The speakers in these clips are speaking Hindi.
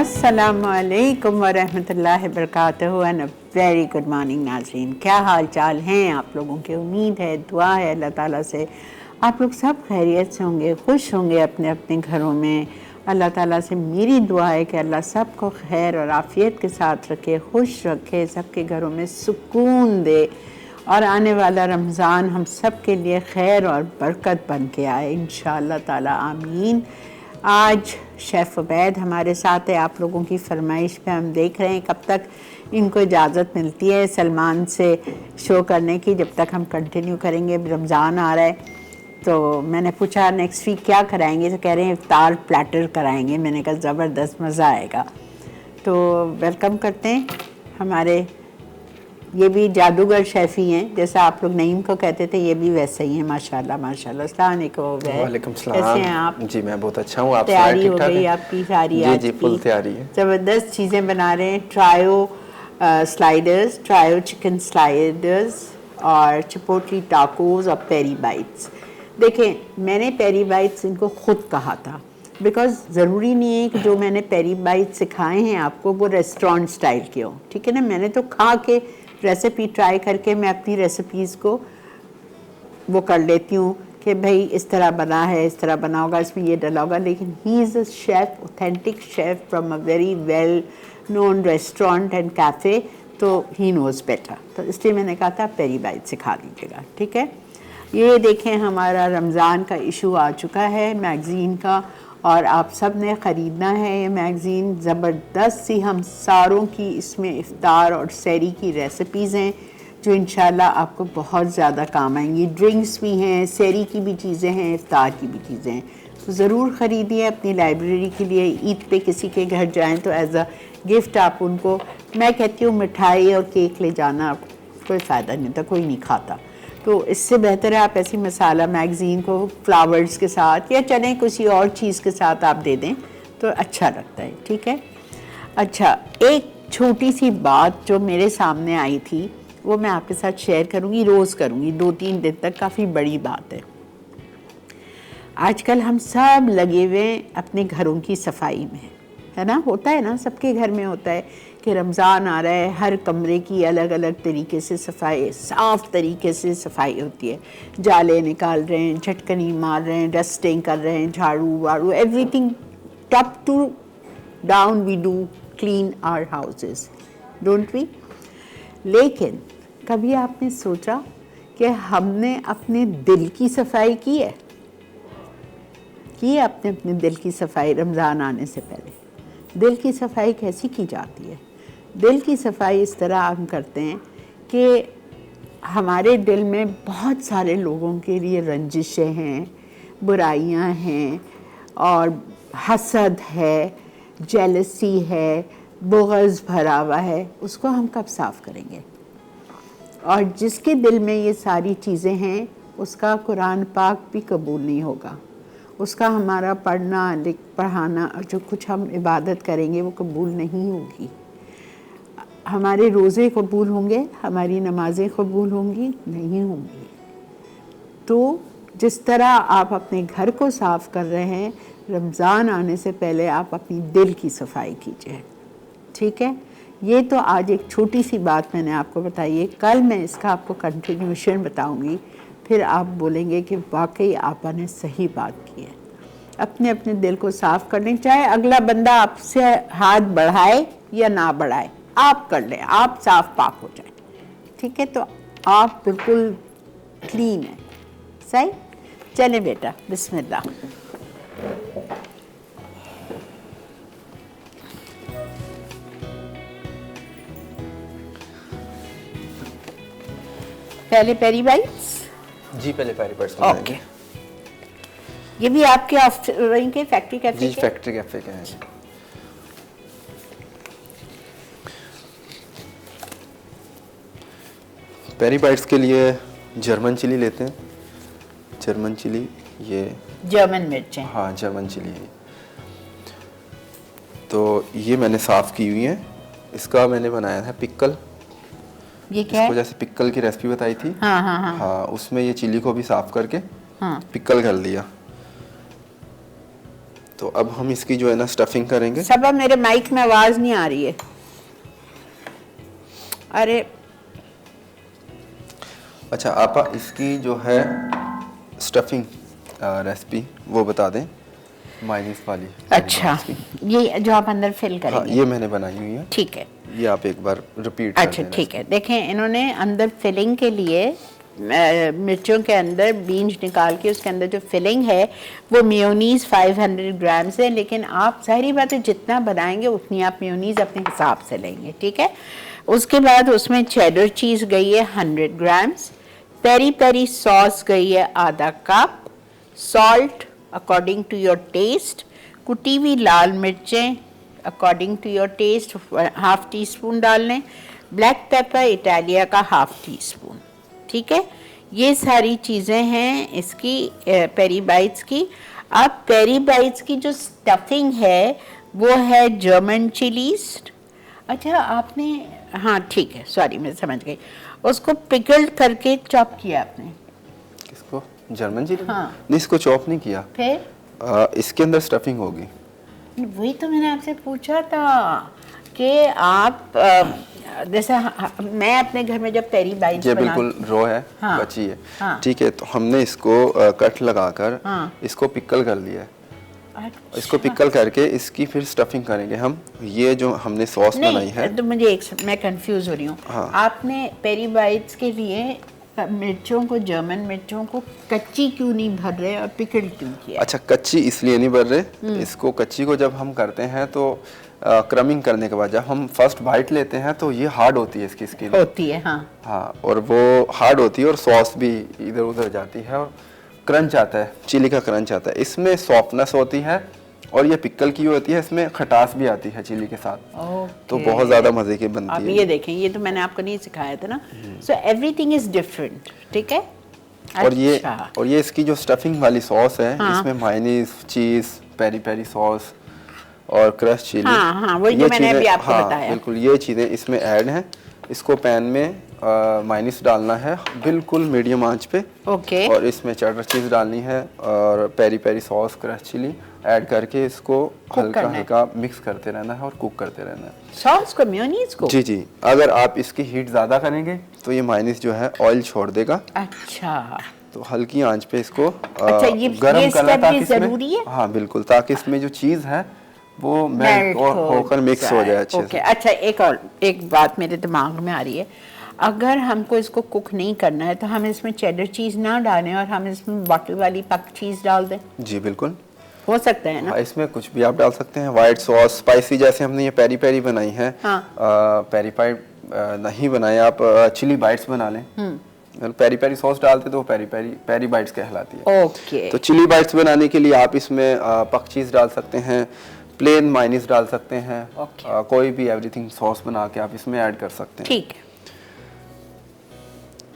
अस्सलामुअलैकुम वरहमतुल्लाहि वबरकातुहू एंड वेरी गुड मॉर्निंग नाज़रीन। क्या हाल चाल हैं आप लोगों के? उम्मीद है, दुआ है अल्लाह ताला से आप लोग सब खैरियत से होंगे, खुश होंगे अपने अपने घरों में। अल्लाह ताला से मेरी दुआ है कि अल्लाह सबको खैर और आफ़ियत के साथ रखे, खुश रखे, सबके घरों में सुकून दे और आने वाला रमज़ान हम सब के लिए खैर और बरकत बन के आए इंशाअल्लाह ताला, आमीन। आज शेफ़ उबैद हमारे साथ है। आप लोगों की फरमाइश पे हम देख रहे हैं कब तक इनको इजाज़त मिलती है सलमान से शो करने की, जब तक हम कंटिन्यू करेंगे। रमज़ान आ रहा है तो मैंने पूछा नेक्स्ट वीक क्या कराएंगे, तो कह रहे हैं इफ्तार प्लेटर कराएंगे। मैंने कहा ज़बरदस्त, मज़ा आएगा। तो वेलकम करते हैं हमारे, ये भी जादूगर शेफ़ी हैं, जैसा आप लोग नईम को कहते थे, ये भी वैसे ही हैं माशाल्लाह माशाल्लाह। अस्सलाम वालेकुम। वालेकुम सलाम। कैसे हैं आप? जी मैं बहुत अच्छा हूँ। आप तैयारी हो ठीक ठाक गई हैं? आपकी सारी? जी आज जी फुल तैयारी है। ज़बरदस्त चीज़ें बना रहे हैं। Trio sliders, trio chicken sliders और चिपोटली टाकोस और पेरी बाइट्स। देखें, मैंने पेरी बाइट्स इनको खुद कहा था, बिकॉज़ ज़रूरी नहीं है कि जो मैंने पेरी बाइट्स सिखाए हैं आपको वो रेस्टोरेंट स्टाइल के हों, ठीक है ना। मैंने तो खा के रेसिपी ट्राई करके मैं अपनी रेसिपीज़ को वो कर लेती हूँ कि भाई इस तरह बना है, इस तरह बना होगा, इसमें ये डला होगा। लेकिन he is a chef, authentic chef from a very well known restaurant and cafe, तो ही नोज़ बेटर। तो इसलिए मैंने कहा था पेरी बाइट सिखा दीजिएगा, ठीक है। ये देखें, हमारा रमज़ान का इशू आ चुका है मैगज़ीन का, और आप सब ने ख़रीदना है ये मैगज़ीन। ज़बरदस्त सी हम सारों की इसमें इफ्तार और सहरी की रेसिपीज़ हैं जो इंशाल्लाह आपको बहुत ज़्यादा काम आएंगी। ड्रिंक्स भी हैं, सहरी की भी चीज़ें हैं, इफ्तार की भी चीज़ें हैं। तो ज़रूर ख़रीदिए अपनी लाइब्रेरी के लिए। ईद पे किसी के घर जाएं तो एज अ गिफ्ट आप उनको, मैं कहती हूँ मिठाई और केक ले जाना कोई फ़ायदा नहीं होता, कोई नहीं खाता। तो इससे बेहतर है आप ऐसी मसाला मैगज़ीन को फ्लावर्स के साथ या चलें किसी और चीज़ के साथ आप दे दें तो अच्छा लगता है, ठीक है। अच्छा, एक छोटी सी बात जो मेरे सामने आई थी वो मैं आपके साथ शेयर करूंगी, रोज़ करूंगी, 2-3 दिन तक। काफ़ी बड़ी बात है। आजकल हम सब लगे हुए अपने घरों की सफाई में, है ना। होता है ना, सबके घर में होता है कि रमज़ान आ रहा है, हर कमरे की अलग अलग तरीके से सफाई, साफ़ तरीके से सफाई होती है। जाले निकाल रहे हैं, झटकनी मार रहे हैं, डस्टिंग कर रहे हैं, झाड़ू वाड़ू, everything top to down we do clean our houses, don't we. लेकिन कभी आपने सोचा कि हमने अपने दिल की सफाई की है? आपने अपने दिल की सफाई रमज़ान आने से पहले? दिल की सफाई कैसी की जाती है? दिल की सफाई इस तरह हम करते हैं कि हमारे दिल में बहुत सारे लोगों के लिए रंजिशें हैं, बुराइयां हैं और हसद है, जेलसी है, बुग़्ज़ भरा हुआ है। उसको हम कब साफ़ करेंगे? और जिसके दिल में ये सारी चीज़ें हैं उसका कुरान पाक भी कबूल नहीं होगा, उसका हमारा पढ़ाना जो कुछ हम इबादत करेंगे वो कबूल नहीं होगी। हमारे रोज़े कबूल होंगे, हमारी नमाज़ें कबूल होंगी? नहीं होंगी। तो जिस तरह आप अपने घर को साफ़ कर रहे हैं, रमज़ान आने से पहले आप अपनी दिल की सफाई कीजिए, ठीक है। ये तो आज एक छोटी सी बात मैंने आपको बताई है। कल मैं इसका आपको कंटिन्यूशन बताऊंगी, फिर आप बोलेंगे कि वाकई आपा ने सही बात की है। अपने अपने दिल को साफ़ कर लें, चाहे अगला बंदा आपसे हाथ बढ़ाए या ना बढ़ाए, आप कर लें, आप साफ़ पाक हो जाए, ठीक है। तो आप बिल्कुल क्लीन है, सही। चले बेटा, बिस्मिल्लाह। पहले पेरी बाइट्स? जी पहले पेरी बाइट्स ओके। ये भी आपके के फैक्ट्री कैफे जी के? फैक्ट्री कैफे के हैं। पेरी बाइट्स के लिए जर्मन चिली लेते हैं। जर्मन चिली, ये जर्मन मिर्चें? हाँ जर्मन चिली है। तो ये मैंने साफ़ की हुई है। इसका मैंने बनाया था पिक्कल। ये क्या है? जैसे पिक्कल की रेसिपी बताई थी, हाँ हाँ हाँ तो अब हम इसकी जो है ना स्टफिंग करेंगे। सब अब मेरे माइक में आवाज नहीं आ रही है। अरे अच्छा आप इसकी जो है स्टफिंग रेसिपी वो बता दें, मायनीस वाली। अच्छा, ये जो आप अंदर फिल हाँ, करेंगे। ये मैंने बनाई हुई है। ठीक है, ये आप एक बार रिपीट कर अच्छा दें। ठीक है। देखें, इन्होंने अंदर फिलिंग के लिए मिर्चों के अंदर बीन्स निकाल के उसके अंदर जो फिलिंग है वो मेयोनीज 500 ग्राम्स है, लेकिन आप जाहिर बात है जितना बनाएंगे उतनी आप मेयोनीज अपने हिसाब से लेंगे, ठीक है। उसके बाद उसमें चेडर चीज़ गई है 100 ग्राम्स, पेरी पेरी सॉस गई है आधा cup, salt according to your taste, कुटी हुई लाल मिर्चें according to your taste half teaspoon डाल लें, ब्लैक पेपर इटालिया का हाफ टी स्पून, ठीक है। ये सारी चीज़ें हैं इसकी पेरी बाइट्स की। अब पेरी बाइट्स की जो स्टफिंग है वो है जर्मन चिलीज। अच्छा आपने, हाँ ठीक है, सॉरी मैं समझ गई, उसको पिकल्ड करके चॉप किया आपने। किसको? German chilli? हाँ। नहीं, इसको चॉप नहीं किया। फिर इसके अंदर स्टफिंग होगी। वही तो मैंने आपसे पूछा था कि आप जैसे मैं अपने घर में जब पेरी बाइट्स ये बिल्कुल रॉ है, हाँ, कच्ची है। हाँ, ठीक है, तो हमने इसको कट लगाकर हाँ, इसको पिकल कर लिया है। अच्छा। इसको पिकल करके इसकी फिर स्टफिंग करेंगे हम। ये जो हमने सॉस बनाई है, तो मुझे मैं कंफ्यूज हो रही हूँ। हाँ। आपने पेरी बाइट्स के लिए मिर्चों को, जर्मन मिर्चों को कच्ची क्यों नहीं भर रहे और पिकल क्यों किया? अच्छा, कच्ची इसलिए नहीं भर रहे। इसको कच्ची को जब हम करते हैं तो क्रमिंग करने के बाद जब हम फर्स्ट बाइट लेते हैं तो ये हार्ड होती है इसकी स्किन। होती है, हाँ हाँ, और वो हार्ड होती है और सॉस भी इधर उधर जाती है और क्रंच आता है, चिली का क्रंच आता है। इसमें सॉफ्टनेस होती है और ये पिकल की होती है, इसमें खटास भी आती है चिली के साथ। तो बहुत ज़्यादा मज़े की बनती आप है। ये देखें, ये तो मैंने आपको नहीं सिखाया था ना। सो एवरीथिंग इज डिफरेंट, ठीक है। और ये अच्छा। और ये इसकी जो स्टफिंग वाली सॉस है, हाँ। इसमें मायोनीज, चीज़, पेरी पेरी सॉस और क्रश चिली। हाँ हाँ, वही जो मैंने अभी आपको बताया। बिल्कुल, ये चीज़ें इसमें ऐड हैं। इसको पैन में मायोनीज डालना है बिल्कुल मीडियम आंच पे। ओके। और इसमें चेडर चीज़ डालनी है और peri peri sauce, crush chilli add करके इसको हल्का हल्का मिक्स करते रहना है और कुक करते रहना है। सॉस को, मेयोनीज को? जी जी, अगर आप इसकी हीट ज़्यादा करेंगे तो ये मायोनीज जो है ऑयल छोड़ देगा। अच्छा, तो हल्की आंच पे इसको अच्छा, ये गरम करना, step ताकि भी जरूरी है? हाँ बिल्कुल, ताकि इसमें जो चीज़ है वो मेल्ट होकर मिक्स हो जाए अच्छे ओके। से। अच्छा, एक बात मेरे दिमाग में आ रही है। अगर हमको इसको कुक नहीं करना है तो हम इसमें चेडर चीज़ ना डालें और हम इसमें बॉटल वाली पक चीज़ डाल दें? जी बिल्कुल, हो सकता है ना? इसमें कुछ भी आप डाल सकते हैं। वाइट सॉस, स्पाइसी, जैसे हमने ये पेरी पेरी बनाई है। हाँ। पेरी पेरी नहीं बनाए आप, चिली बाइट्स बना लें। पेरी पेरी सॉस डालते तो पेरी बाइट्स कहलाती है। ओके। तो चिली बाइट्स बनाने के लिए आप इसमें पक चीज़ डाल सकते हैं, प्लेन मायोनीज डाल सकते हैं। कोई भी एवरीथिंग सॉस बना के आप इसमें ऐड कर सकते हैं। ठीक है।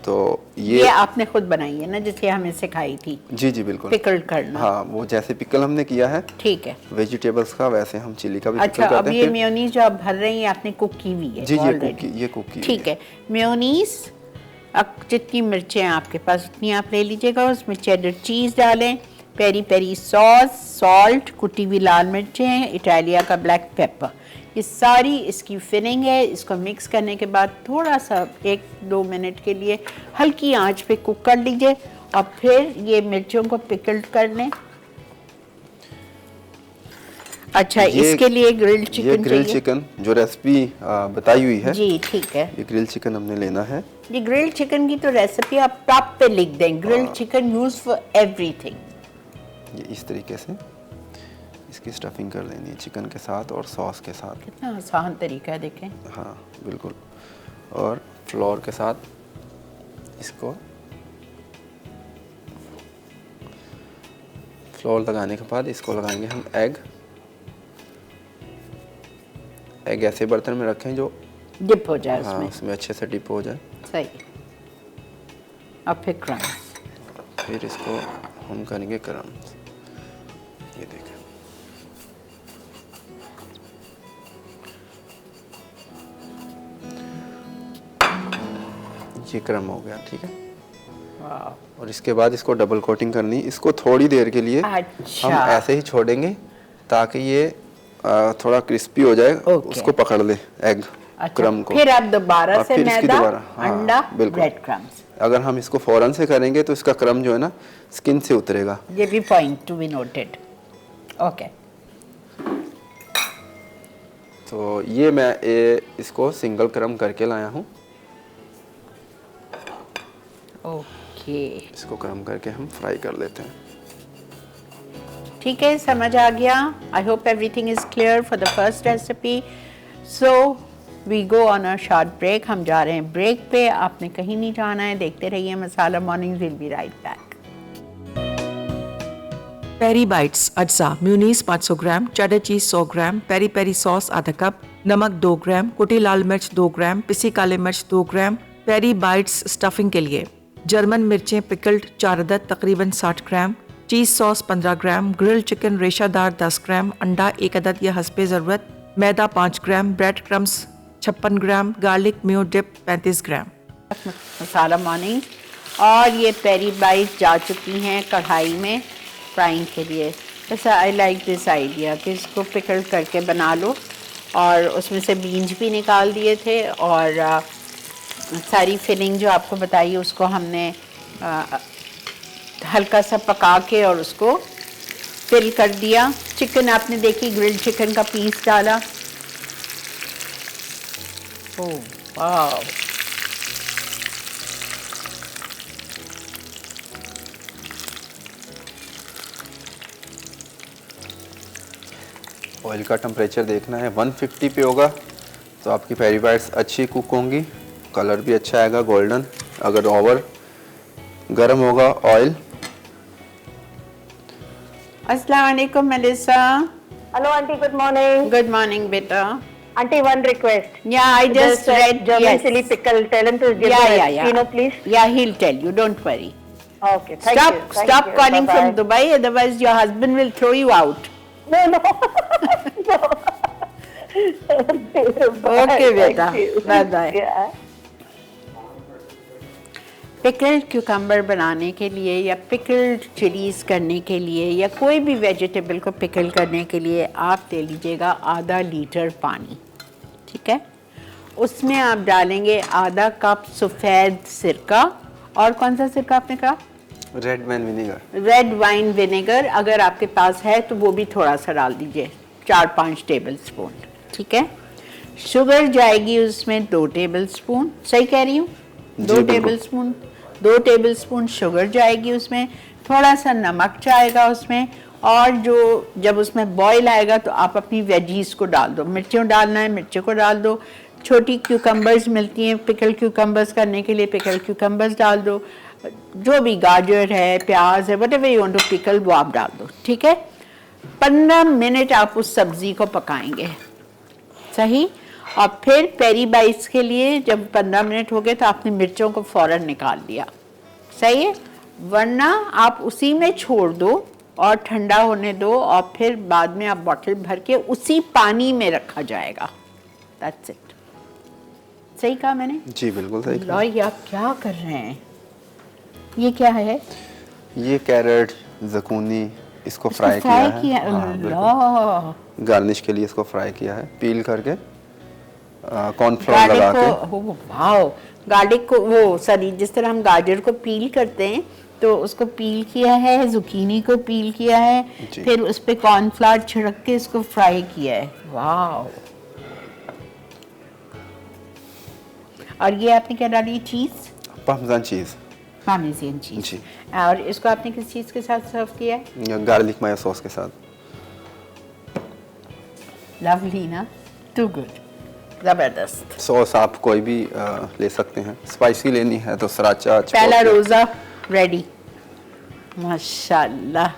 तो ये आपने खुद बनाई है ना, जैसे हमें सिखाई थी? जी जी बिल्कुल, पिकल करना। हाँ, वो जैसे पिकल हमने किया है ठीक है। वेजिटेबल्स का, वैसे हम चिली का भी अच्छा, पिकल करते अब हैं। ये मेयोनीज जो आप भर रही हैं आपने कुक की हुई है? जी, already? ये कुकी ठीक है। मेयोनीज, अब जितनी मिर्चें आपके पास उतनी आप ले लीजिएगा। उसमें चेडर चीज़ डालें, पेरी पेरी सॉस, सॉल्ट, कुटी हुई लाल मिर्चें, इटालिया का ब्लैक पेपर, ये सारी इसकी फिलिंग है। इसको मिक्स करने के बाद थोड़ा सा 1-2 मिनट के लिए हल्की आंच पे कुक कर लीजिए और फिर ये मिर्चों को पिकल्ड कर लें। अच्छा, इसके लिए ग्रिल्ड चिकन ये ग्रिल्ड चिकन जो रेसिपी बताई हुई है, जी ठीक है। ये ग्रिल्ड चिकन हमने लेना है। ये ग्रिल्ड चिकन की तो रेसिपी आप टॉप पे लिख दें, grilled chicken use for everything. ये इस तरीके से इसकी स्टफिंग कर लेनी है चिकन के साथ और सॉस के साथ। कितना आसान तरीका है, देखें। हाँ बिल्कुल, और फ्लोर के साथ इसको फ्लोर लगाने के बाद इसको लगाएंगे हम एग ऐसे बर्तन में रखें जो डिप हो जाए हाँ उसमें। उसमें अच्छे से डिप हो जाए। सही। अब फिर क्रम्स, फिर इसको हम करेंगे क्रम्स। ये देखें, ये क्रम हो गया, ठीक है। वाह। और इसके बाद इसको डबल कोटिंग करनी। इसको थोड़ी देर के लिए अच्छा। हम ऐसे ही छोड़ेंगे ताकि ये थोड़ा क्रिस्पी हो जाए, Okay. उसको पकड़ ले एग क्रम को। फिर आप दोबारा और से फिर इसकी मैदा, दोबारा, हाँ, अंडा, बिल्कुल। Bread crumbs. अगर हम इसको फौरन से करेंगे तो इसका क्रम जो है ना स्किन से उतरेगा। ये भी point to be noted. Okay, तो ये मैं इसको सिंगल क्रम करके लाया हूँ। ओके, इसको क्रम करके हम फ्राई कर लेते हैं। ठीक है, समझ आ गया। I hope everything is clear for the first recipe. So we go on a short break. हम जा रहे हैं ब्रेक पे, आपने कहीं नहीं जाना है, देखते रहिए Masala morning. Will be right back. Peri bites अज्जा म्यूनीस 500 gram, cheddar cheese 100 gram, peri peri sauce आधा कप, नमक 2 ग्राम, कुटी लाल मिर्च 2 ग्राम, पिसी काले मिर्च 2 ग्राम। पेरी बाइट्स स्टफिंग के लिए जर्मन मिर्चें पिकल्ड 4 अदद तकरीबन 60 ग्राम, चीज सॉस 15 ग्राम, ग्रिल चिकन रेशादार 10 ग्राम, अंडा 1 अदद या हस्बे ज़रूरत, मैदा 5 ग्राम, ब्रेड क्रम्स 56 ग्राम, गार्लिक म्यो डिप 35 ग्राम। मसाला मॉर्निंग, और ये पेरी बाइट जा चुकी हैं कढ़ाई में फ्राइंग के लिए। बस आई लाइक दिस आइडिया कि इसको पिकल करके बना लो, और उसमें से बीन्स भी निकाल दिए थे, और सारी फिलिंग जो आपको बताई उसको हमने हल्का सा पका के और उसको फिल कर दिया। चिकन आपने देखी, ग्रिल्ड चिकन का पीस डाला। ओह वाह, ऑयल का टेम्परेचर देखना है, 150 पे होगा तो आपकी पेरी बाइट्स अच्छी कुक होंगी, कलर भी अच्छा आएगा गोल्डन। अगर ओवर गर्म होगा ऑयल। अस्सलाम वालेकुम Melissa. Hello, Auntie. Good morning. Good morning बेटा। Auntie, one request. Yeah, I just read. German Yes. chili pickle. Tell him to give Yeah, me yeah, a yeah. Pino, please. Yeah, he'll tell you. Don't worry. Okay. Thank Stop, you. Thank stop you. calling Bye-bye. from Dubai. Otherwise, your husband will throw you out. No, no. No. Okay, beta. Thank you. Bye-bye. Yeah. Pickled cucumber बनाने के लिए या पिकल्ड चिलीज़ करने के लिए या कोई भी वेजिटेबल को पिकल करने के लिए आप ले लीजिएगा आधा लीटर पानी, ठीक है। उसमें आप डालेंगे आधा कप सफ़ेद सिरका, और कौन सा सिरका आपने कहा? Red wine vinegar. Red wine vinegar, अगर आपके पास है तो वो भी थोड़ा सा डाल दीजिए, 4-5 टेबल स्पून, ठीक है। शुगर जाएगी उसमें 2 टेबल स्पून, सही कह रही हूँ? 2 table spoon, 2 table spoon sugar जाएगी उसमें, थोड़ा सा नमक जाएगा उसमें, और जो जब उसमें बॉईल आएगा तो आप अपनी वेजीज को डाल दो। मिर्चों डालना है, मिर्चों को डाल दो। छोटी क्यूकम्बर्स मिलती हैं पिकल क्यूकम्बर्स करने के लिए, पिकल क्यूकम्बर्स डाल दो। जो भी गाजर है, प्याज है, whatever you want to pickle वो आप डाल दो, ठीक है। 15 मिनट आप उस सब्ज़ी को पकाएंगे, सही। और फिर पेरी बाइट्स के लिए जब 15 मिनट हो गए तो आपने मिर्चों को फ़ौरन निकाल दिया, सही है। वरना आप उसी में छोड़ दो और ठंडा होने दो, और फिर बाद में आप बॉटल भर के उसी पानी में रखा जाएगा। That's it. सही कहा मैंने? जी बिल्कुल सही कहा। लॉय, आप क्या कर रहे हैं? ये क्या है? ये कैरेट ज़कूनी, इसको फ्राई किया है। हाँ, बिल्कुल। गार्निश के लिए इसको फ्राई किया है, पील करके कॉर्नफ्लोर लगा के। वाओ, गार्लिक को वो सॉरी जिस तरह हम गाजर को पील करते हैं तो उसको पील किया है, जुकीनी को पील किया है, फिर उस पे कॉर्नफ्लावर छिड़क के इसको फ्राई किया है। वाओ। और ये आपने क्या डाली? चीज़, पार्मेज़ान चीज़। पार्मेज़ान चीज़ जी। और इसको आपने किस चीज़ के साथ सर्व किया है? गार्लिक मायो सॉस के साथ। लवली ना, टू गुड, ज़बरदस्त। सॉस आप कोई भी ले सकते हैं, स्पाइसी लेनी है तो सराचा, पहला चिपोटले। रोज़ा रेडी, माशाल्लाह,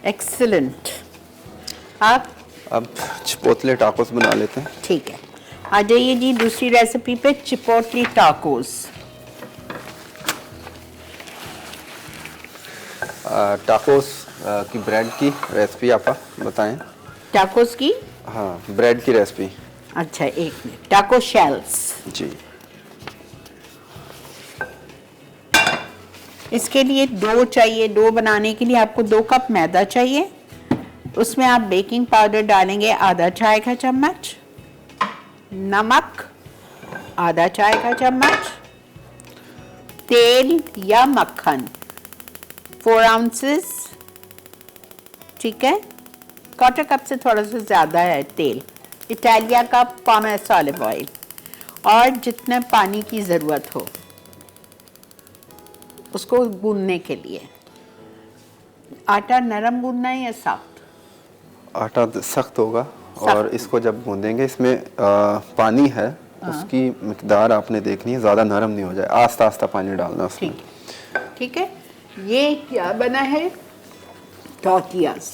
एक्सीलेंट। आप अब चिपोटले टाकोस बना लेते हैं। ठीक है, आ जाइए जी दूसरी रेसिपी पे, चिपोटली टाकोस। टाकोस की ब्रेड की रेसिपी आप बताएं। टाकोस की? हाँ, ब्रेड की रेसिपी। अच्छा, एक मिनट। टाको शेल्स, जी। इसके लिए डो चाहिए। डो बनाने के लिए आपको 2 कप मैदा चाहिए, उसमें आप बेकिंग पाउडर डालेंगे आधा चाय का चम्मच, नमक आधा चाय का चम्मच, तेल या मक्खन 4 आउंसेस, ठीक है। क्वार्टर कप से थोड़ा सा ज़्यादा है तेल, इटालिया का पॉमेस ऑलिव ऑयल, और जितना पानी की ज़रूरत हो उसको गूंदने के लिए। आटा नरम गूंदना है या सख्त? आटा सख्त होगा और इसको जब गूंदेंगे इसमें पानी है उसकी मिकदार आपने देखनी है, ज़्यादा नरम नहीं हो जाए, आस्ता आस्ता पानी डालना उसमें। ठीक है। ये क्या बना है? टॉर्टियाज।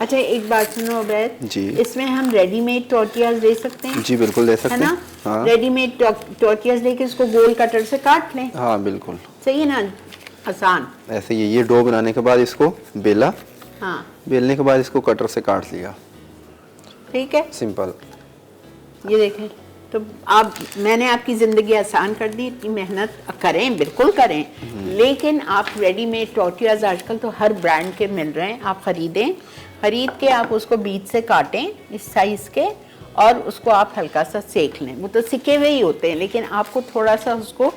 अच्छा एक बात सुनो अवैध जी। इसमें हम रेडीमेड टॉर्टियाज ले सकते हैं? जी बिल्कुल ले सकते है ना? हैं। हाँ रेडीमेड टॉर्टियाज लेके इसको गोल कटर से काट लें। हाँ बिल्कुल सही है ना? आसान। ऐसे ये डो बनाने के बाद इसको बेला, हाँ बेलने के बाद इसको कटर से काट लिया, ठीक है। सिंपल। ये देखें, तो आप मैंने आपकी ज़िंदगी आसान कर दी। इतनी मेहनत करें, बिल्कुल करें, लेकिन आप रेडीमेड टॉर्टियाज आजकल तो हर ब्रांड के मिल रहे हैं, आप ख़रीदें, ख़रीद के आप उसको बीच से काटें इस साइज़ के, और उसको आप हल्का सा सेक लें। वो तो सिके हुए ही होते हैं, लेकिन आपको थोड़ा सा उसको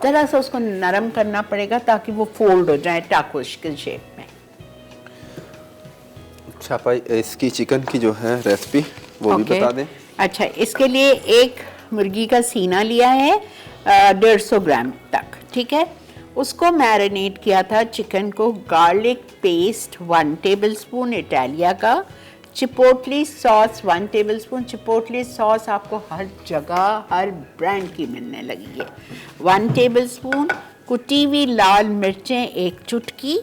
ज़रा सा उसको नरम करना पड़ेगा ताकि वो फोल्ड हो जाए टाकोस के शेप में। अच्छा भाई, इसकी चिकन की जो है रेसिपी वो भी बता दें। अच्छा, इसके लिए एक मुर्गी का सीना लिया है 150 ग्राम तक, ठीक है। उसको मैरिनेट किया था चिकन को, गार्लिक पेस्ट 1 टेबलस्पून इटालिया का, चिपोटली सॉस 1 टेबलस्पून। चिपोटली सॉस आपको हर जगह हर ब्रांड की मिलने लगी है। 1 टेबलस्पून कुटी हुई लाल मिर्चें 1 चुटकी,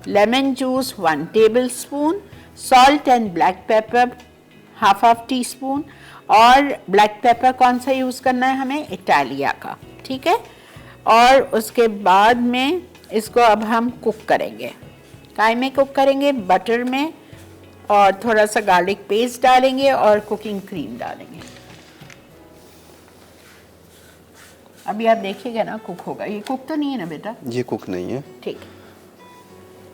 lemon juice 1 tablespoon, salt and black pepper half tea spoon, और ब्लैक पेपर कौन सा यूज़ करना है हमें? इटालिया का, ठीक है। और उसके बाद में इसको अब हम कुक करेंगे। काय में कुक करेंगे? बटर में, और थोड़ा सा गार्लिक पेस्ट डालेंगे और कुकिंग क्रीम डालेंगे। अभी आप देखिएगा ना कुक होगा। ये कुक तो नहीं है ना बेटा? ये कुक नहीं है। ठीक।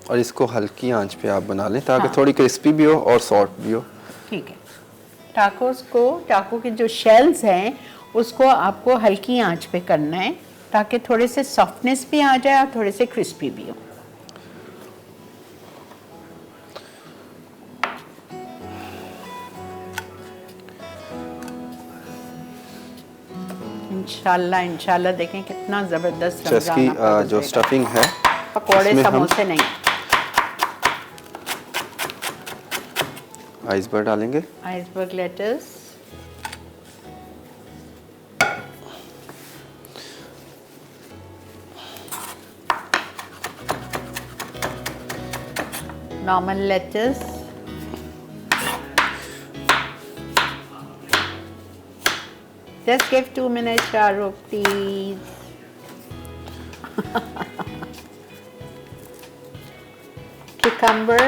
और इसको हल्की आंच पे आप बना लें ताकि हाँ। थोड़ी क्रिस्पी भी हो और सॉफ्ट भी हो। ठीक है। टाको के जो शेल्स हैं उसको आपको हल्की आंच पे करना है ताकि थोड़े से सॉफ्टनेस भी आ जाए और थोड़े से क्रिस्पी भी हो। इंशाल्लाह देखें कितना ज़बरदस्त अच्छा, इसकी रमज़ान आपका जो गुजरेगा। स्टफिंग है पकोड़े इसमें हम समोसे नहीं, आइसबर्ग डालेंगे। Iceberg lettuce, normal lettuce, just give 2 minutes, Shahrukh, please. Cucumber,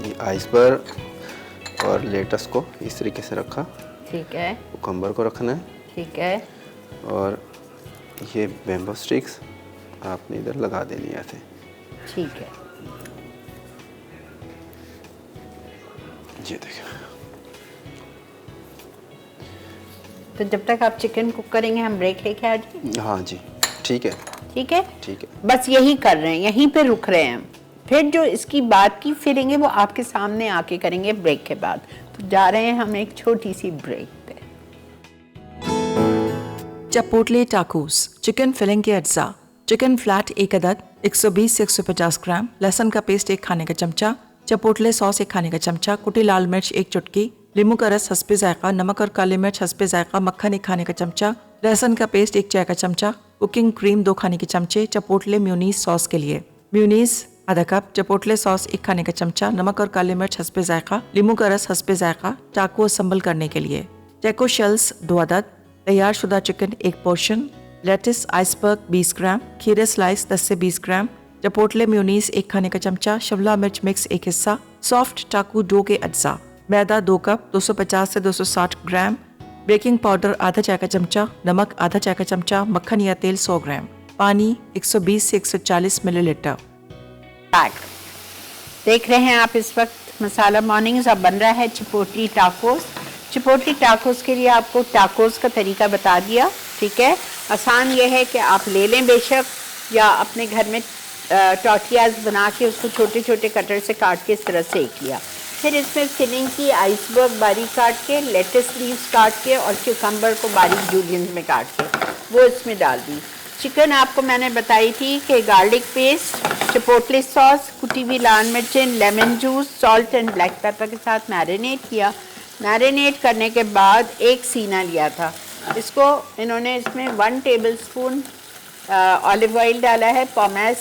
ये आइसबर्ग और लेटस को इस तरीके से रखा, ठीक है, कुकम्बर को रखना है, ठीक है। और ये बेम्बो स्टिक्स आपने इधर लगा देनी है ऐसे। ठीक है, ये देखिए। तो जब तक आप चिकन कुक करेंगे हम ब्रेक लेके आ जाएंगे। हाँ जी, ठीक है ठीक है, ठीक है। बस यही कर रहे हैं, यहीं पे रुक रहे हैं हम। फिर जो इसकी बात की फिरेंगे वो आपके सामने आके करेंगे ब्रेक के बाद। तो जा रहे हैं हम एक छोटी सी ब्रेक पे। चपोटले टाकोस, चिकन फिलिंग के अज्जा, चिकन फ्लैट 1 अदद, 120 से 150 ग्राम, लहसुन का पेस्ट 1 खाने का चमचा, चपोटले सॉस 1 खाने का चमचा, कुटी लाल मिर्च 1 चुटकी, नींबू का रस हस्बे जायका, नमक और काली मिर्च हस्बे जायका, मक्खन 1 खाने का चमचा, लहसुन का पेस्ट 1 चाय का चमचा, कुकिंग क्रीम 2 खाने के चमचे, चपोटले म्यूनीस सॉस के लिए म्यूनीस आधा कप, चपोटले सॉस 1 खाने का चमचा, नमक और काली मिर्च हस्बे जायका, नींबू का रस हस्बे जायका, टाको असेंबल करने के लिए टैको शेल्स 2 अदद, तैयार शुदा चिकन 1 पोर्शन, लेटिस आइसबर्ग 20 ग्राम, खीरे स्लाइस 10 से 20 ग्राम, चपोटले म्यूनीस 1 खाने का चमचा, शिमला मिर्च मिक्स 1 हिस्सा, सॉफ्ट टाकू डो के अज्जा, मैदा 2 कप 250 से 260 ग्राम, बेकिंग पाउडर आधा चाय का चमचा, नमक आधा चाय का चमचा, मक्खन या तेल 100 ग्राम, पानी 120 से 140 मिलीलीटर। देख रहे हैं आप इस वक्त मसाला मॉर्निंग्स। अब बन रहा है चिपोटली टाकोस। चिपोटली टाकोस के लिए आपको टाकोस का तरीका बता दिया, ठीक है। आसान ये है कि आप ले लें बेशक, या अपने घर में टॉर्टियाज बना के उसको छोटे छोटे कटर से काट के इस तरह सेक लिया। फिर इसमें फिलिंग की आइसबर्ग बारीक काट के, लेटस लीव्स काट के और क्यूकम्बर को बारीक जूलियंस में काट के वो इसमें डाल दी। चिकन आपको मैंने बताई थी कि गार्लिक पेस्ट, चिपोटले सॉस, कुटी हुई लाल मिर्चें, lemon juice, salt and black pepper के साथ मैरिनेट किया। मैरिनेट करने के बाद एक सीना लिया था। इसको इन्होंने इसमें 1 टेबलस्पून ऑलिव ऑयल डाला है, पॉमेस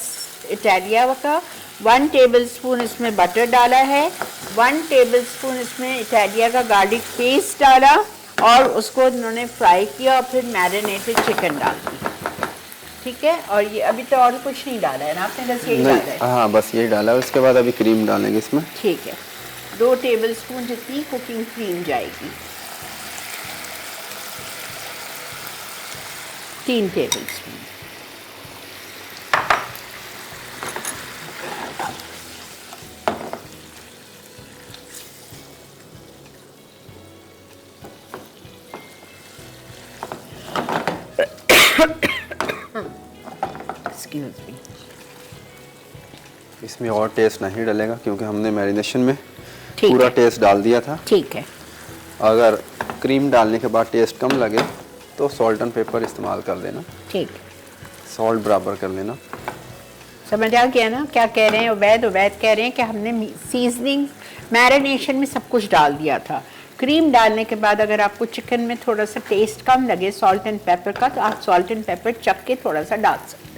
इटालिया का, 1 टेबलस्पून इसमें बटर डाला है, 1 टेबलस्पून इसमें इटालिया का गार्लिक पेस्ट डाला और उसको इन्होंने फ्राई किया और फिर मैरिनेटेड चिकन डाल दी, ठीक है। और ये अभी तो और कुछ नहीं डाला है ना आपने, बस यही डाला है? हाँ, बस यही डाला है। उसके बाद अभी क्रीम डालेंगे इसमें, ठीक है। 2 टेबलस्पून जितनी कुकिंग क्रीम जाएगी, 3 टेबलस्पून। Excuse me. इसमें और टेस्ट नहीं डलेगा क्योंकि हमने मैरिनेशन में ठीक पूरा है। टेस्ट डाल दिया था। ठीक है। अगर क्रीम डालने के बाद टेस्ट कम लगे तो सॉल्ट एंड पेपर इस्तेमाल कर देना, ठीक, सॉल्ट बराबर कर लेना। समझ आ गया ना क्या कह रहे हैं उबैद? उबैद कह रहे हैं कि हमने सीजनिंग मैरिनेशन में सब कुछ डाल दिया था। क्रीम डालने के बाद अगर आपको चिकन में थोड़ा सा टेस्ट कम लगे सॉल्ट एंड पेपर का, तो आप सॉल्ट एंड पेपर चख के थोड़ा सा डाल सकते हैं।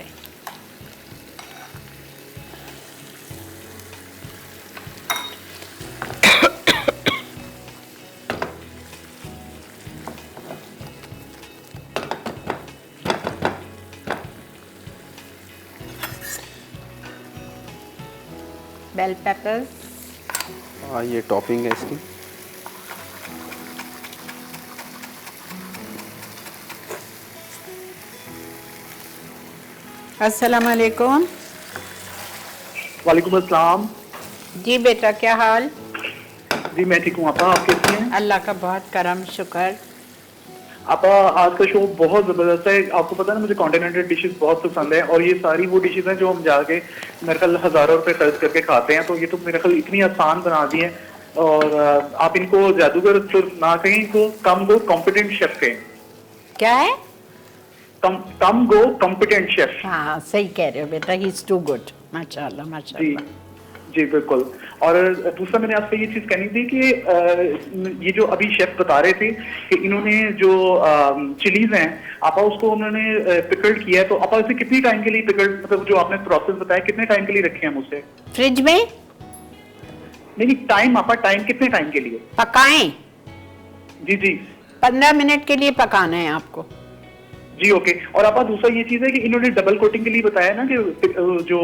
बेल पेपर्स, ये टॉपिंग है इसकी। अस्सलाम वालेकुम। वालेकुम अस्सलाम। जी बेटा, क्या हाल? जी मैं ठीक हूँ। आपा, आप कैसी हैं? अल्लाह का बहुत करम शुक्र। आपा, आज का शो बहुत जबरदस्त है। आपको पता है ना, मुझे कॉन्टिनेंटल डिशेस बहुत पसंद है और ये सारी वो डिशेस हैं जो हम जाके मेरे ख्याल हजारों रुपए खर्च करके खाते हैं। तो ये तो मेरे ख्याल इतनी आसान बना दी है। और आप इनको जादूगर तो ना कहें, इनको कम गो कॉम्पिटेंट शेफ कहें। क्या है? कम गो कॉम्पिटेंट शेफ। हाँ सही कह रहे हो बेटा, ही इज टू गुड। माशाल्लाह जी माशाल्लाह। जी बिल्कुल। और दूसरा मैंने आपसे ये चीज कहनी थी कि ये जो अभी शेफ बता रहे थे कि इन्होंने जो चिलीज हैं आपा, उसको उन्होंने पिकल्ड किया है। तो आपा इसे कितनी टाइम के लिए पिकल्ड, मतलब जो आपने प्रोसेस बताया, कितने टाइम के लिए रखे हैं मुझसे? फ्रिज में नहीं, टाइम आपा, टाइम कितने टाइम के लिए? पकाएं, जी जी 15 मिनट के लिए पकाना है आपको। जी ओके। और आपा दूसरा ये चीज है कि इन्होंने डबल कोटिंग के लिए बताया ना कि जो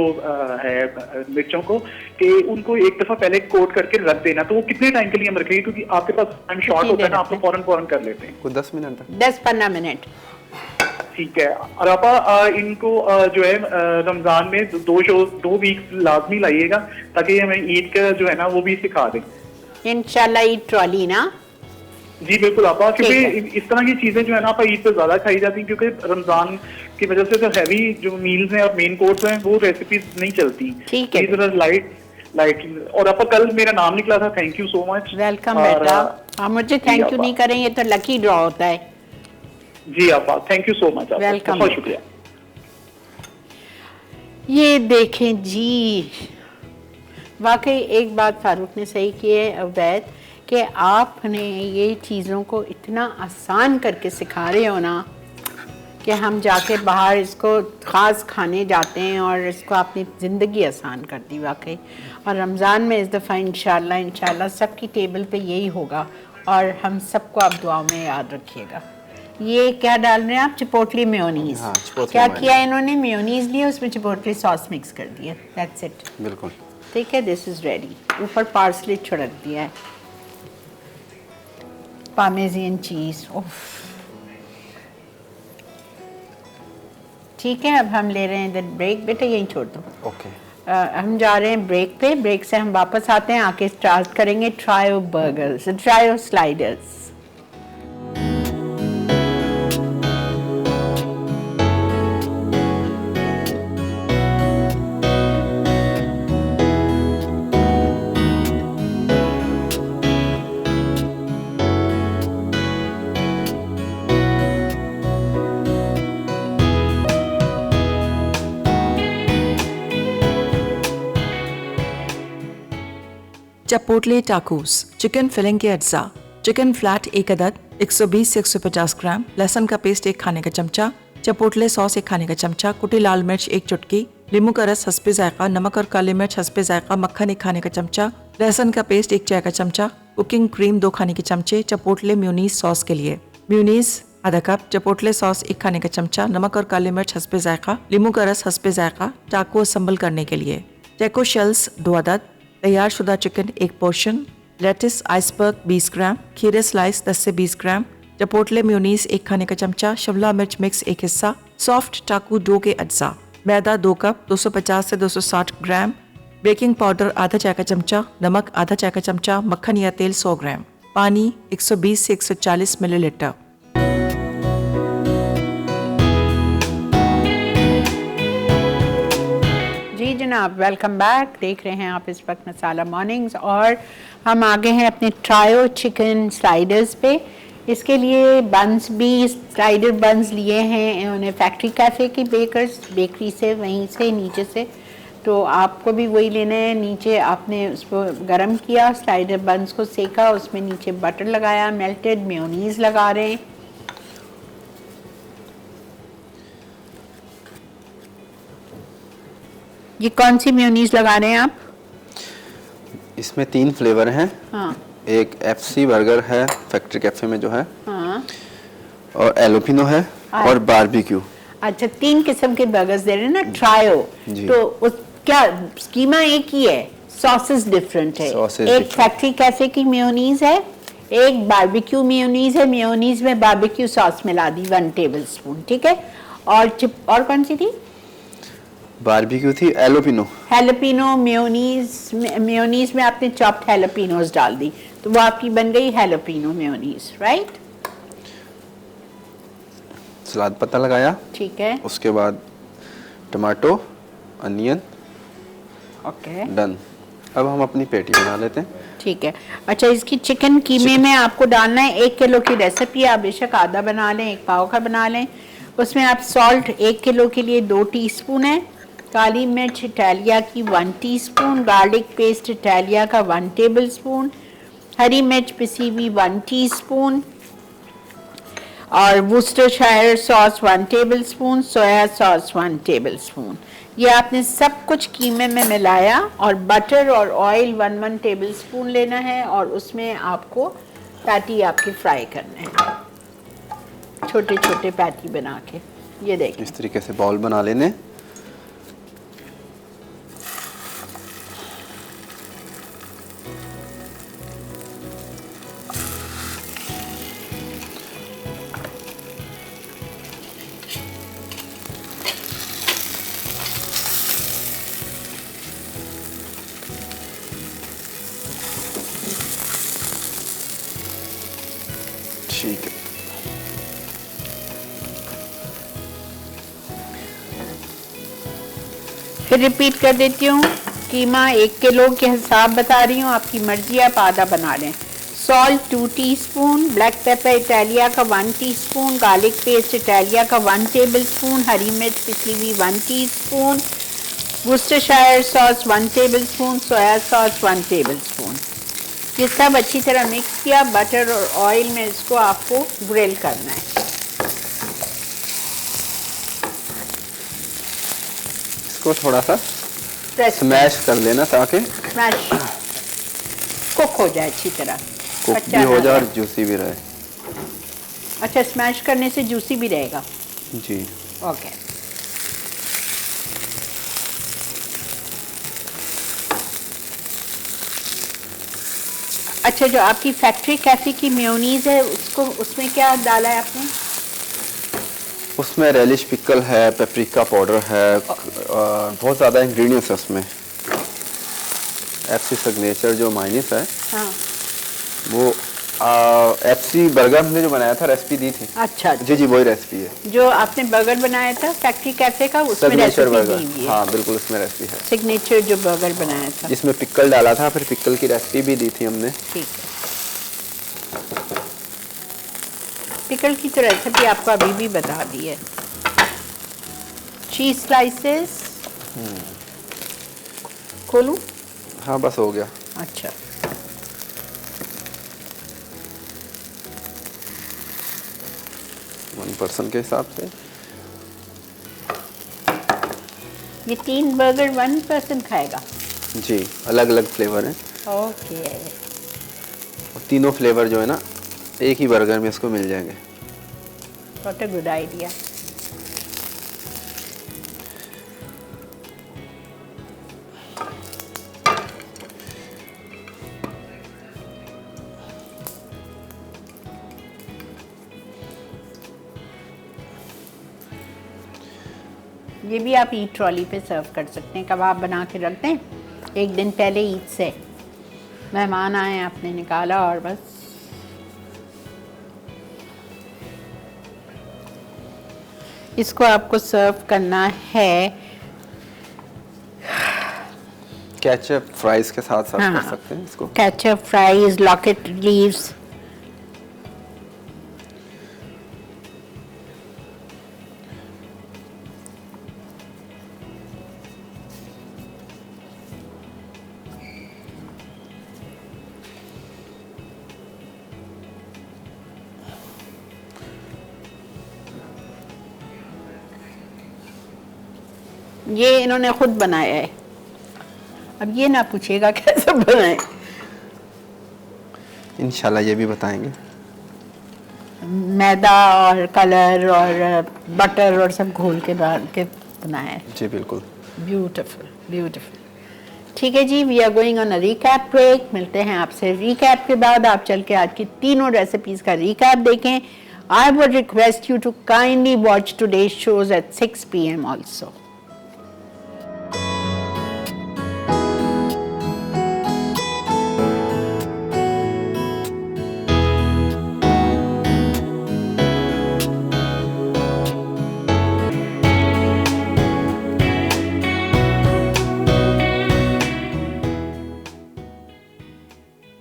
है मिर्चों को, कि उनको एक दफा पहले कोट करके रख देना। तो वो कितने टाइम के लिए हम रखेंगे? क्योंकि आपके पास टाइम शॉर्ट होता है ना, आप तो फौरन फौरन कर लेते हैं। कुछ 10 मिनट तक। 10-15 मिनट। ठीक है। और आपा इनको जो है रमजान में 2 वीक लाजमी लाइएगा, ताकि हमें ईद का जो है ना वो भी सिखा दें इंशाल्लाह। ईद ट्रॉली ना? जी बिल्कुल आपा, क्योंकि ठीक इस तरह की चीजें जो है ना आपा ईद पे ज्यादा खाई जाती हैं, क्योंकि रमजान की वजह से जो हैवी जो मील्स हैं और मेन कोर्स हैं वो रेसिपीज नहीं चलती। ठीक है। जरा लाइट। और आपा कल मेरा नाम निकला था, thank you so much. Welcome बेटा। आप मुझे थैंक यू आपा। नहीं करें, ये तो लकी ड्रॉ होता है। जी आपा, thank you so much. Welcome. बहुत शुक्रिया। ये देखें जी, वाकई एक बात फारूक ने सही की है अवैध, कि आपने ये चीज़ों को इतना आसान करके सिखा रहे हो ना कि हम जाके बाहर इसको ख़ास खाने जाते हैं और इसको अपनी ज़िंदगी आसान कर दी वाकई। और रमज़ान में इस दफ़ा इंशाल्लाह सबकी टेबल पे यही होगा और हम सबको आप दुआओं में याद रखिएगा। ये क्या डाल रहे हैं आप? चिपोटली मेयोनीज। हाँ, चिपोटली क्या मेयोनीज। किया इन्होंने? मेयोनीज लिया, उसमें चिपोटली सॉस मिक्स कर दिया, दैट्स इट। बिल्कुल। ठीक है, दिस इज रेडी। ऊपर पार्सले छिड़क दिया है। पार्मेजियन चीज़। ठीक है, अब हम ले रहे हैं इधर ब्रेक। बेटा यहीं छोड़ दो। ओके। हम जा रहे हैं ब्रेक पे। ब्रेक से हम वापस आते हैं, आके स्टार्ट करेंगे trio burgers, trio sliders. Chipotle tacos, chicken filling के अज्जा, चिकन फ्लैट 1 अदद 120 से 150 ग्राम, लहसुन का पेस्ट 1 खाने का चमचा, चपोटले सॉस 1 खाने का चमचा, कुटी लाल मिर्च 1 चुटकी, नींबू का रस हस्बे जायका, नमक और काली मिर्च हस्बे जायका, मक्खन 1 खाने का चमचा, लहसुन का पेस्ट 1 चाय का चमचा, कुकिंग क्रीम 2 खाने के चमचे, चपोटले म्यूनीस सॉस के लिए म्यूनीस आधा कप, चपोटले सॉस 1 खाने का चमचा, नमक और काली मिर्च हस्बे जायका, नींबू का रस हस्बे जायका, टाको असेंबल करने के लिए टैको शेल्स 2 अदद, तैयार शुदा चिकन 1 पोर्शन, लेटिस आइसबर्ग 20 ग्राम, खीरे स्लाइस 10 से 20 ग्राम, चपोटले म्यूनीस 1 खाने का चमचा, शिमला मिर्च मिक्स 1 हिस्सा, सॉफ्ट टाकू डो के अज्जा, मैदा 2 कप 250 से 260 ग्राम, बेकिंग पाउडर आधा चाय का चमचा, नमक आधा चाय का चमचा, मक्खन या तेल 100 ग्राम, पानी 120 से 140 मिलीलीटर। जी जनाब, वेलकम बैक। देख रहे हैं आप इस वक्त मसाला मॉर्निंग्स, और हम आगे हैं अपने ट्रायो चिकन स्लाइडर्स पे। इसके लिए बंस भी, स्लाइडर बंस लिए हैं उन्हें फैक्ट्री कैफ़े की बेकरी से, वहीं से नीचे से। तो आपको भी वही लेना है। नीचे आपने उसको गरम किया, स्लाइडर बंस को सेका, उसमें नीचे बटर लगाया, मेल्टेड मेयोनीज लगा रहे हैं। ये कौन सी मेयोनीज लगा रहे हैं आप? इसमें 3 फ्लेवर हैं। हाँ एक FC बर्गर है फैक्ट्री कैफे में जो है, हाँ। और एलोपिनो है, और बारबेक्यू। अच्छा, 3 किस्म के बर्गर्स दे रहे हैं ना, ट्रायो। जी। तो उस क्या स्कीमा एक ही है, सॉसेस डिफरेंट है। Sauces एक different। फैक्ट्री कैफे की मेयोनीज है, एक बारबेक्यू मेयोनीज है। मेयोनीज में बारबेक्यू सॉस मिला दी 1 टेबल स्पून, ठीक है। और कौन सी थी? बारबेक्यू थी, एलोपिनो। हेलोपिनो मेयोनीज में आपने चॉप्ड हेलोपिनोज डाल दी, तो वो आपकी बन गई हेलोपिनो मेयोनीज, राइट? सलाद पत्ता लगाया, ठीक है, उसके बाद टमाटो, अनियन, ओके, डन। अब हम अपनी पेटी बना लेते हैं। ठीक है। अच्छा, इसकी चिकन कीमे में आपको डालना है 1 किलो की रेसिपी। आप बेशक आधा बना लें, 1 पाव का बना लें। उसमें आप सॉल्ट 1 किलो के लिए 2 टीस्पून है, काली मिर्च इटालिया की 1 टीस्पून, गार्लिक पेस्ट इटालिया का 1 टेबल स्पून, हरी मिर्च पिसी हुई 1 टीस्पून, और Worcestershire sauce 1 table spoon, soya sauce 1 table spoon. ये आपने सब कुछ कीमे में मिलाया, और बटर और ऑयल 1 टेबल स्पून लेना है, और उसमें आपको पैटी आपके फ्राई करने हैं, छोटे छोटे पैटी बना के। ये देखें, इस तरीके से बॉल बना लेने। ठीक है, फिर रिपीट कर देती हूँ। कीमा 1 किलो के हिसाब बता रही हूँ, आपकी मर्जी, आप आधा बना लें। सॉल्ट 2 टीस्पून, ब्लैक पेपर इटालिया का 1 टीस्पून, गार्लिक पेस्ट इटालिया का 1 टेबल स्पून, हरी मिर्च पिसी हुई 1 teaspoon, Worcestershire sauce 1 table spoon, soya sauce 1 table spoon. ये सब अच्छी तरह मिक्स किया। बटर और ऑयल में इसको आपको ग्रिल करना है। इसको थोड़ा सा प्रेस स्मैश कर लेना ताकि स्मैश कुक हो जाए अच्छी तरह, कुक कच्चा भी हो ना जाए और रहे। जूसी भी रहे। अच्छा, स्मैश करने से जूसी भी रहेगा। जी। ओके, अच्छा, जो आपकी फैक्ट्री कैफे की मेयोनीज है उसको उसमें क्या डाला है आपने? उसमें रेलिश पिकल है, पेपरिका पाउडर है, बहुत ज़्यादा इंग्रेडिएंट्स है उसमें। एफसी सिग्नेचर जो माइनस है, हाँ। वो एफसी बर्गर हमने जो बनाया था रेसिपी दी थी। अच्छा, जी जी, वही रेसिपी है। जो आपने बर्गर बनाया था फैक्ट्री कैफे का, उसमें सिग्नेचर रेसिपी बर्गर, दी हुई है। हाँ बिल्कुल, उसमें रेसिपी है। सिग्नेचर जो बर्गर बनाया था, जिसमें पिकल डाला था, फिर पिकल की रेसिपी भी दी थी हमने। ठीक है। पिकल की तो रेसिपी आपको अभी भी बता दी है। चीज स्लाइसेस खोलूं? हाँ बस हो गया। अच्छा, वन पर्सन के हिसाब से। ये 3 बर्गर 1 पर्सन खाएगा? जी, अलग अलग फ्लेवर हैं, ओके। और तीनों फ्लेवर जो है ना एक ही बर्गर में इसको मिल जाएंगे। What a good idea. ये भी आप ईद ट्रॉली पे सर्व कर सकते हैं। कबाब बना के रख दें, एक दिन पहले ईद से मेहमान आए, आपने निकाला और बस। इसको आपको सर्व करना है केचप फ्राइज के साथ सर्व हाँ, कर सकते हैं इसको। Ketchup, fries, locket leaves. ये इन्होंने खुद बनाया है, अब ये ना पूछेगा कैसे बनाए। इंशाल्लाह ये भी बताएंगे। मैदा और कलर और बटर और सब घोल के डाल के बनाया है। जी बिल्कुल। Beautiful beautiful. ठीक है जी, we are going on a recap break. मिलते हैं आपसे रिकैप के बाद। आप चल के आज की तीनों रेसिपीज का रिकैप देखें। I would request you to kindly watch today's shows at 6 PM also.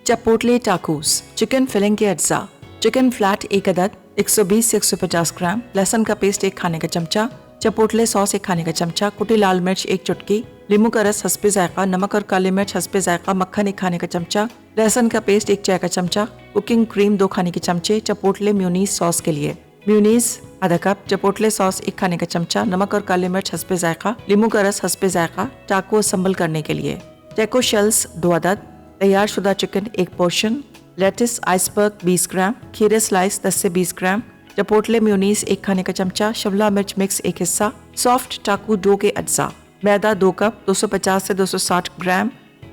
Chipotle tacos, chicken filling के अज्जा, चिकन फ्लैट 1 अदद, 120 से 150 ग्राम, लहसुन का पेस्ट 1 खाने का चमचा, चपोटले सॉस 1 खाने का चमचा, कुटी लाल मिर्च 1 चुटकी, नींबू का रस हस्बे जायका, नमक और काली मिर्च हस्बे जायका, मक्खन 1 खाने का चमचा, लहसुन का पेस्ट 1 चाय का चमचा, कुकिंग क्रीम 2 खाने के चमचे, चपोटले म्यूनीज सॉस के लिए म्यूनीज आधा कप, चपोटले सॉस 1 खाने का चमचा, नमक और काली मिर्च हस्बे जायका, नींबू का रस हस्बे जायका, टाको असेंबल करने के लिए टैको शेल्स 2 अदद, तैयार शुदा चिकन 1 पोर्शन, लेटिस आइसबर्ग 20 ग्राम, खीरे स्लाइस 10 से 20 ग्राम, चपोटले म्यूनीस 1 खाने का चमचा, शिमला मिर्च मिक्स 1 हिस्सा, सॉफ्ट टाकू डो के अज्जा, मैदा 2 कप 250 से 260 ग्राम,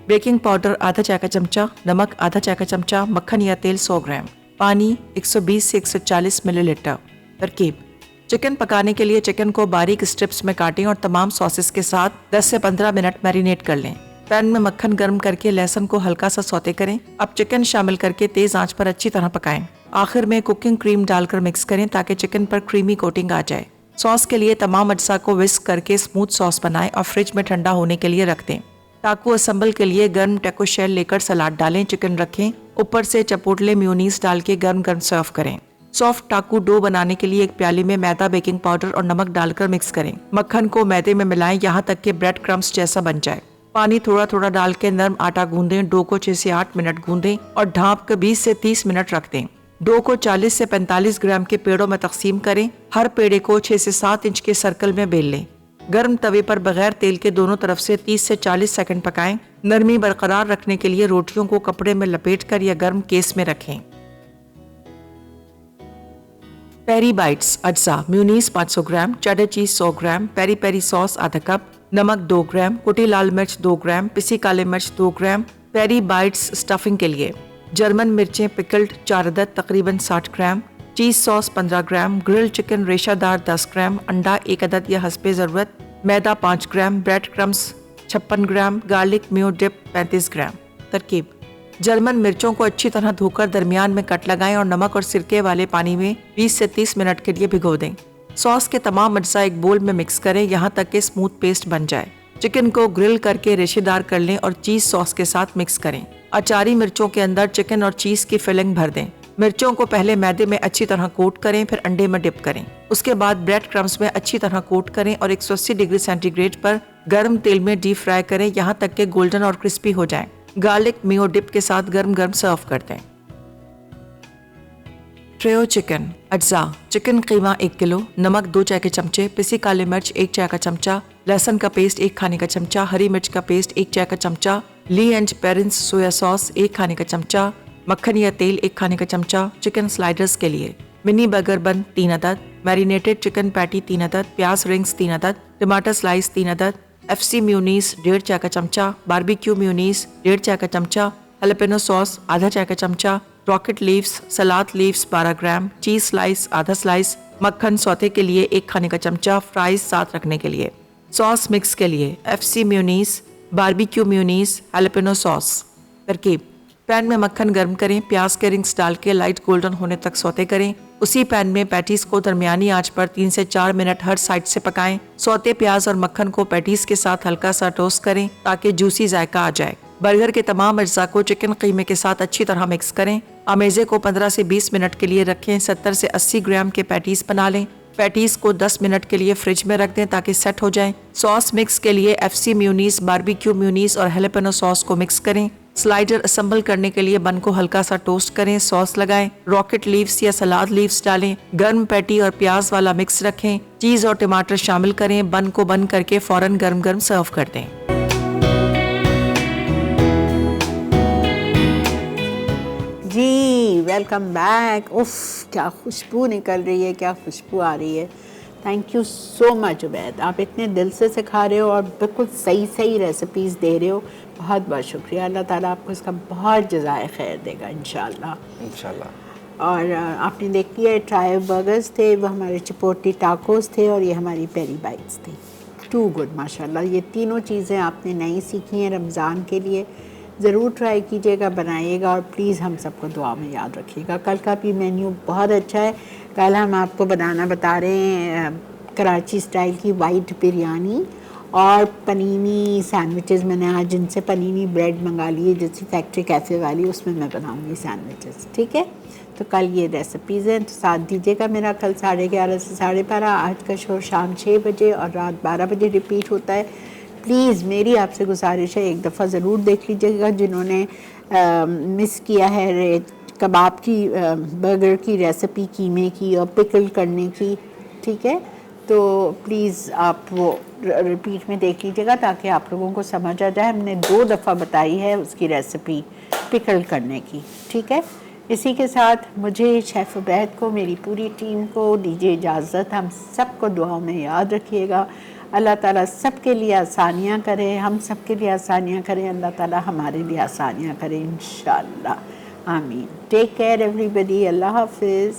बेकिंग पाउडर आधा चाय का चमचा, नमक आधा चाय का चमचा, मक्खन या तेल 100 ग्राम, पानी 120 से 140 मिलीलीटर। तरकीब: चिकन पकाने के लिए चिकन को बारीक स्ट्रिप्स में काटें और तमाम सॉसेस के साथ 10 से 15 मिनट मैरिनेट कर लें। पैन में मक्खन गर्म करके लहसुन को हल्का सा सौते करें। अब चिकन शामिल करके तेज आंच पर अच्छी तरह पकाएं। आखिर में कुकिंग क्रीम डालकर मिक्स करें ताकि चिकन पर क्रीमी कोटिंग आ जाए। सॉस के लिए तमाम अज्जा को विस्क करके स्मूथ सॉस बनाएं और फ्रिज में ठंडा होने के लिए रख दें। टाको असेंबल के लिए गर्म टैको शेल लेकर सलाद डालें, चिकन रखें, ऊपर से चपोटले म्यूनीस डाल के गर्म गर्म सर्व करें। सॉफ्ट टाकू डो बनाने के लिए एक प्याली में मैदा, बेकिंग पाउडर और नमक डालकर मिक्स करें। मक्खन को मैदे में मिलाएं यहाँ तक कि ब्रेड क्रम्स जैसा बन जाए। पानी थोड़ा थोड़ा डाल के नरम आटा गूंदें। डो को 6 से 8 मिनट गूंदें और ढाँप कर 20 से 30 मिनट रख दें। डो को 40 से 45 ग्राम के पेड़ों में तकसीम करें। हर पेड़े को 6 से 7 इंच के सर्कल में बेल लें। गर्म तवे पर बगैर तेल के दोनों तरफ से 30 से 40 सेकंड पकाएं। नरमी बरकरार रखने के लिए रोटियों को कपड़े में लपेटकर या गर्म केस में रखें। पेरी बाइट्स अज्जा, म्यूनीस 500 gram, cheddar cheese 100 gram, peri peri sauce आधा कप, नमक 2 ग्राम, कुटी लाल मिर्च 2 ग्राम, पिसी काले मिर्च 2 ग्राम। पेरी बाइट्स स्टफिंग के लिए जर्मन मिर्चें पिकल्ड 4 अदद तकरीबन 60 ग्राम, चीज़ सॉस 15 ग्राम, ग्रिल्ड चिकन रेशादार 10 ग्राम, अंडा 1 अदद या हस्बे ज़रूरत, मैदा 5 ग्राम, ब्रेड क्रम्स 56 ग्राम, गार्लिक म्यो डिप 35 ग्राम। तरकीब: जर्मन मिर्चों को अच्छी तरह धोकर दरमियान में कट लगाएं और नमक और सिरके वाले पानी में 20 से 30 मिनट के लिए भिगो दें। सॉस के तमाम अज्जा एक बोल में मिक्स करें यहाँ तक कि स्मूथ पेस्ट बन जाए। चिकन को ग्रिल करके रेशेदार कर लें और चीज़ सॉस के साथ मिक्स करें। अचारी मिर्चों के अंदर चिकन और चीज़ की फिलिंग भर दें। मिर्चों को पहले मैदे में अच्छी तरह कोट करें, फिर अंडे में डिप करें। उसके बाद ब्रेड क्रम्स में अच्छी तरह कोट करें और 180 डिग्री सेंटीग्रेड पर गर्म तेल में डीप फ्राई करें यहाँ तक कि गोल्डन और क्रिस्पी हो जाएं। गार्लिक मियो डिप के साथ गर्म गर्म सर्व कर दें। ट्रेयो चिकन अज्जा: चिकन कीमा 1 किलो, नमक 2 चाय के चमचे, पिसी काली मिर्च 1 चाय का चमचा, लहसुन का पेस्ट 1 खाने का चमचा, हरी मिर्च का पेस्ट 1 चाय का चमचा, ली एंड पेरेंट्स सोया सॉस 1 खाने का चमचा, मक्खन या तेल 1 खाने का चमचा। चिकन स्लाइडर्स के लिए मिनी बर्गर बन 3 अदद, मैरिनेटेड चिकन पैटी 3 अदद, प्याज रिंग्स 3 अदद, टमाटर स्लाइस 3 अदद, FC म्यूनीस 1.5 चाय का चमचा, बारबेक्यू म्यूनीस 1.5 चाय का चमचा, हैलोपेनो सॉस आधा चाय का चमचा, रॉकेट लीव्स सलाद लीव्स 12 ग्राम, चीज स्लाइस आधा स्लाइस, मक्खन सौते के लिए 1 खाने का चमचा, फ्राइज साथ रखने के लिए। सॉस मिक्स के लिए FC म्यूनीस, बारबेक्यू म्यूनीस, हैलोपेनो सॉस। तरकीब: पैन में मक्खन गर्म करें, प्याज के रिंग्स डाल के लाइट गोल्डन होने तक सौते करें। उसी पैन में पैटीज को दरमियानी आंच पर 3 से 4 मिनट हर साइड से पकाएं। सौते प्याज और मक्खन को पैटीज के साथ हल्का सा टोस्ट करें ताकि जूसी जायका आ जाए। बर्गर के तमाम अज्जा को चिकन कीमे के साथ अच्छी तरह मिक्स करें। अमेजे को 15 से 20 मिनट के लिए रखें। 70 से 80 ग्राम के पैटीज बना लें। पैटीज को 10 मिनट के लिए फ्रिज में रख दें ताकि सेट हो जाएं। सॉस मिक्स के लिए FC म्यूनीस, बारबेक्यू म्यूनीस और हैलोपेनो सॉस को मिक्स करें। स्लाइडर असेंबल करने के लिए बन को हल्का सा टोस्ट करें, सॉस लगाएं, रॉकेट लीव्स या सलाद लीव्स डालें, गर्म पैटी और प्याज वाला मिक्स रखें, चीज और टमाटर शामिल करें, बन को बंद करके फौरन गर्म गर्म सर्व कर दें। जी वेलकम बैक। उफ क्या खुशबू निकल रही है, क्या खुशबू आ रही है। Thank you so much Ubaid, आप इतने दिल से सिखा रहे हो और बिल्कुल सही सही रेसिपीज़ दे रहे हो। बहुत बहुत शुक्रिया। अल्लाह ताला आपको इसका बहुत जज़ाए खैर देगा इंशाल्लाह। और आपने देख लिया ट्रायो बर्गर्स थे, वो हमारे चिपोटली टाकोस थे और ये हमारी पेरी बाइट्स थी। टू गुड माशाल्लाह। ये तीनों चीज़ें आपने नई सीखी हैं रमज़ान के लिए। ज़रूर ट्राई कीजिएगा, बनाइएगा और प्लीज़ हम सबको दुआ में याद रखिएगा। कल का भी मेन्यू बहुत अच्छा है। कल हम आपको बनाना बता रहे हैं कराची स्टाइल की वाइट बिरयानी और पनीनी सैंडविचेस। मैंने आज जिनसे पनीनी ब्रेड मंगा ली है, जैसे फैक्ट्री कैफ़े वाली, उसमें मैं बनाऊंगी सैंडविचेस। ठीक है, तो कल ये रेसिपीज़ हैं, तो साथ दीजिएगा मेरा। कल 11:30 से 12:30। आज का शो शाम 6 बजे और रात 12 बजे रिपीट होता है। प्लीज़ मेरी आपसे गुजारिश है, एक दफ़ा ज़रूर देख लीजिएगा जिन्होंने मिस किया है कबाब की, बर्गर की रेसिपी, कीमे की और पिकल करने की। ठीक है, तो प्लीज़ आप वो रिपीट में देख लीजिएगा ताकि आप लोगों को समझ आ जाए। हमने 2 दफ़ा बताई है उसकी रेसिपी पिकल करने की। ठीक है, इसी के साथ मुझे शेफ़ उबैद को, मेरी पूरी टीम को दीजिए इजाज़त। हम सबको दुआओं में याद रखिएगा। अल्लाह ताला सबके लिए आसानियाँ करे, हम सबके लिए आसानियाँ करें। अल्लाह ताला हमारे लिए आसानियाँ करे इंशाअल्लाह। आमीन। Take care everybody. अल्लाह हाफिज़।